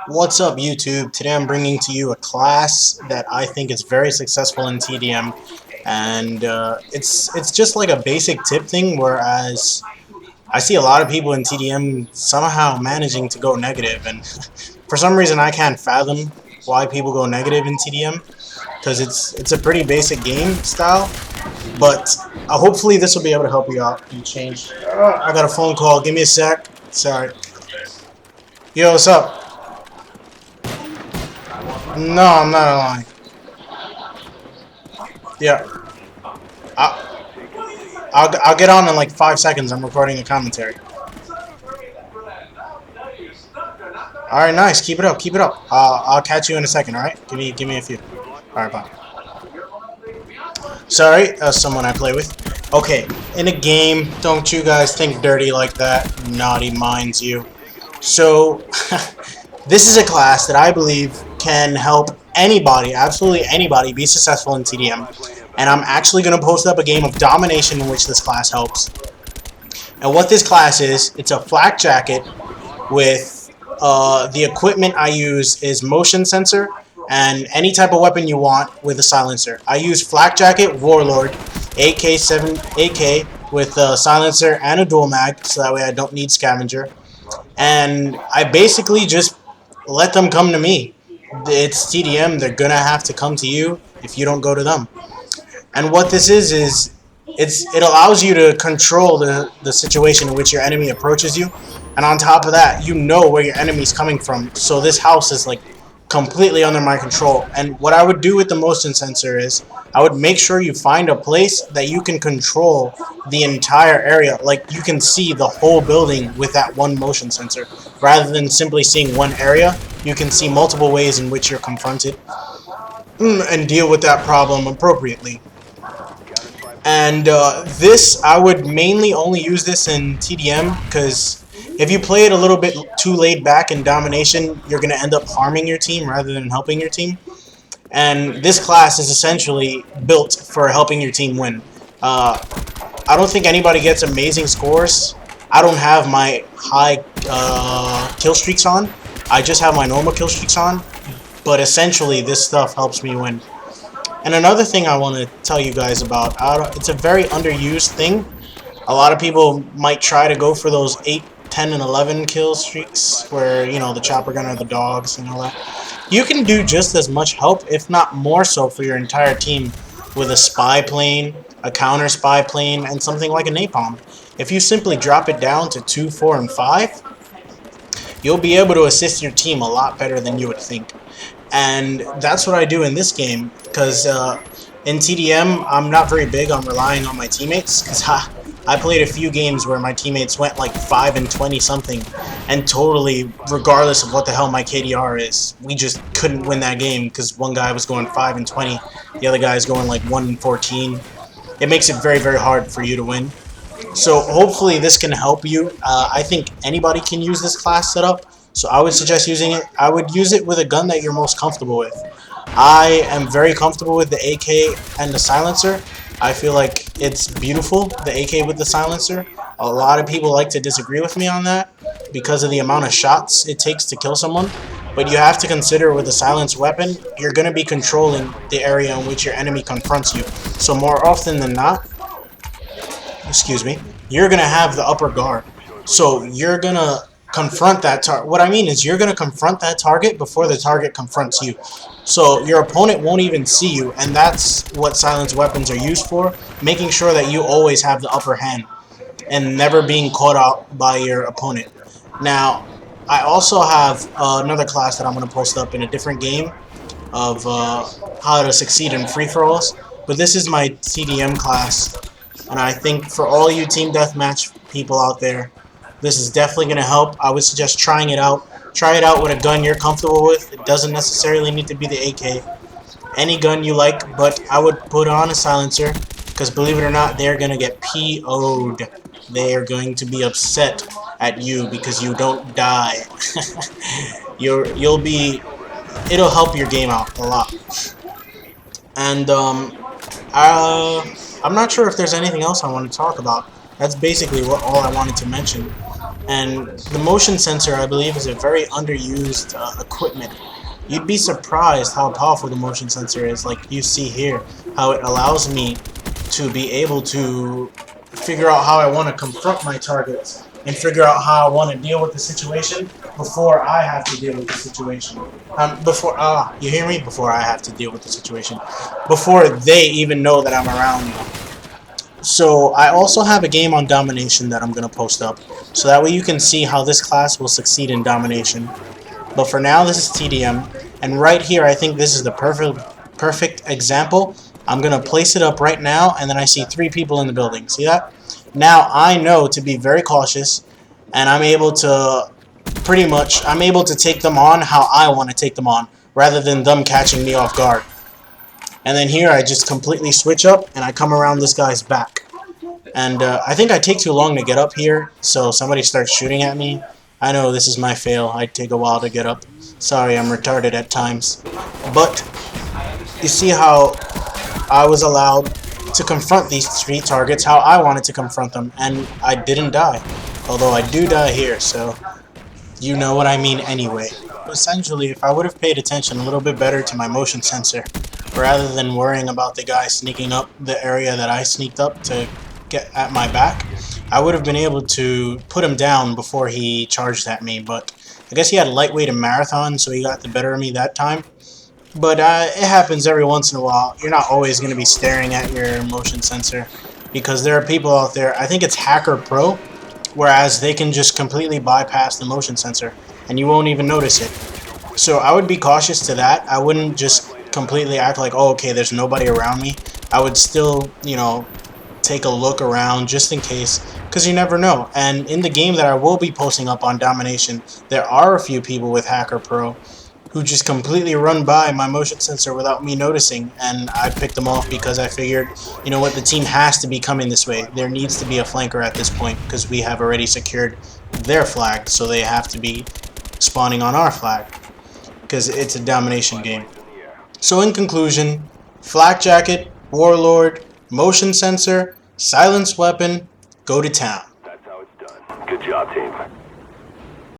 What's up, YouTube? Today I'm bringing to you a class that I think is very successful in TDM, and it's just like a basic tip thing. Whereas I see a lot of people in TDM somehow managing to go negative, and for some reason I can't fathom why people go negative in TDM because it's a pretty basic game style. But hopefully this will be able to help you out and change. I got a phone call. Give me a sec. Sorry. Yo, what's up? No, I'm not lying. Yeah. I, I'll get on in like 5 seconds. I'm recording a commentary. All right, nice. Keep it up. Keep it up. I'll catch you in a second. All right. Give me a few. All right, bye. Sorry, someone I play with. Okay, in a game, don't you guys think dirty like that? Naughty minds you. So, this is a class that I believe can help anybody, absolutely anybody, be successful in TDM. And I'm actually going to post up a game of domination in which this class helps. And what this class is, it's a flak jacket with the equipment I use is motion sensor and any type of weapon you want with a silencer. I use flak jacket, warlord, AK with a silencer and a dual mag, so that way I don't need scavenger. And I basically just let them come to me. It's TDM; they're gonna have to come to you if you don't go to them. And what this is it allows you to control the situation in which your enemy approaches you, and on top of that, you know where your enemy's coming from. So this house is like completely under my control. And what I would do with the motion sensor is I would make sure you find a place that you can control the entire area. Like you can see the whole building with that one motion sensor. Rather than simply seeing one area, you can see multiple ways in which you're confronted and deal with that problem appropriately. And this, I would mainly only use this in TDM because if you play it a little bit too laid back in domination, you're going to end up harming your team rather than helping your team. And this class is essentially built for helping your team win. I don't think anybody gets amazing scores. I don't have my high kill streaks on. I just have my normal kill streaks on. But essentially, this stuff helps me win. And another thing I want to tell you guys about, it's a very underused thing. A lot of people might try to go for those 8, 10, and 11 kill streaks where, you know, the chopper gun or the dogs and all that. You can do just as much help, if not more so, for your entire team with a spy plane, a counter spy plane, and something like a napalm. If you simply drop it down to 2, 4, and 5, you'll be able to assist your team a lot better than you would think. And that's what I do in this game, because in TDM, I'm not very big on relying on my teammates, because I played a few games where my teammates went like 5 and 20 something, and totally, regardless of what the hell my KDR is, we just couldn't win that game, because one guy was going 5 and 20, the other guy is going like 1 and 14. It makes it very, very hard for you to win. So hopefully this can help you. I think anybody can use this class setup. So I would suggest using it. I would use it with a gun that you're most comfortable with. I am very comfortable with the AK and the silencer. I feel like it's beautiful, the AK with the silencer. A lot of people like to disagree with me on that because of the amount of shots it takes to kill someone. But you have to consider with a silenced weapon, you're going to be controlling the area in which your enemy confronts you. So more often than not, excuse me, you're going to have the upper guard. So you're going to confront that target. What I mean is you're going to confront that target before the target confronts you. So your opponent won't even see you, and that's what silenced weapons are used for, making sure that you always have the upper hand and never being caught out by your opponent. Now, I also have another class that I'm going to post up in a different game of how to succeed in free-for-alls, but this is my TDM class, and I think for all you team deathmatch people out there, this is definitely going to help. I would suggest trying it out. Try it out with a gun you're comfortable with. It doesn't necessarily need to be the AK. Any gun you like, but I would put on a silencer, because believe it or not, they're going to get PO'd. They are going to be upset at you because you don't die. It'll help your game out a lot. And I'm not sure if there's anything else I want to talk about. That's basically all I wanted to mention. And the motion sensor, I believe, is a very underused equipment. You'd be surprised how powerful the motion sensor is. Like you see here, how it allows me to be able to figure out how I want to confront my targets and figure out how I want to deal with the situation before I have to deal with the situation. You hear me? Before I have to deal with the situation. Before they even know that I'm around them. So I also have a game on domination that I'm going to post up. So that way you can see how this class will succeed in domination. But for now, this is TDM. And right here, I think this is the perfect example. I'm going to place it up right now, and then I see 3 people in the building. See that? Now I know to be very cautious, and I'm able to I'm able to take them on how I want to take them on, rather than them catching me off guard. And then here I just completely switch up, and I come around this guy's back. And I think I take too long to get up here, so somebody starts shooting at me. I know this is my fail. I take a while to get up. Sorry, I'm retarded at times. But you see how I was allowed to confront these 3 targets how I wanted to confront them, and I didn't die. Although I do die here, so you know what I mean anyway. Essentially, if I would have paid attention a little bit better to my motion sensor, rather than worrying about the guy sneaking up the area that I sneaked up to get at my back, I would have been able to put him down before he charged at me. But I guess he had lightweight and marathon, so he got the better of me that time. But it happens every once in a while. You're not always going to be staring at your motion sensor, because there are people out there, I think it's Hacker Pro, whereas they can just completely bypass the motion sensor and you won't even notice it. So I would be cautious to that. I wouldn't just completely act like, oh, okay, there's nobody around me. I would still, take a look around just in case, because you never know. And in the game that I will be posting up on domination, there are a few people with Hacker Pro who just completely run by my motion sensor without me noticing, and I picked them off because I figured, you know what, the team has to be coming this way. There needs to be a flanker at this point because we have already secured their flag, so they have to be spawning on our flag because it's a domination game. So in conclusion, flak jacket, warlord, motion sensor, silence weapon, go to town. That's how it's done. Good job, team.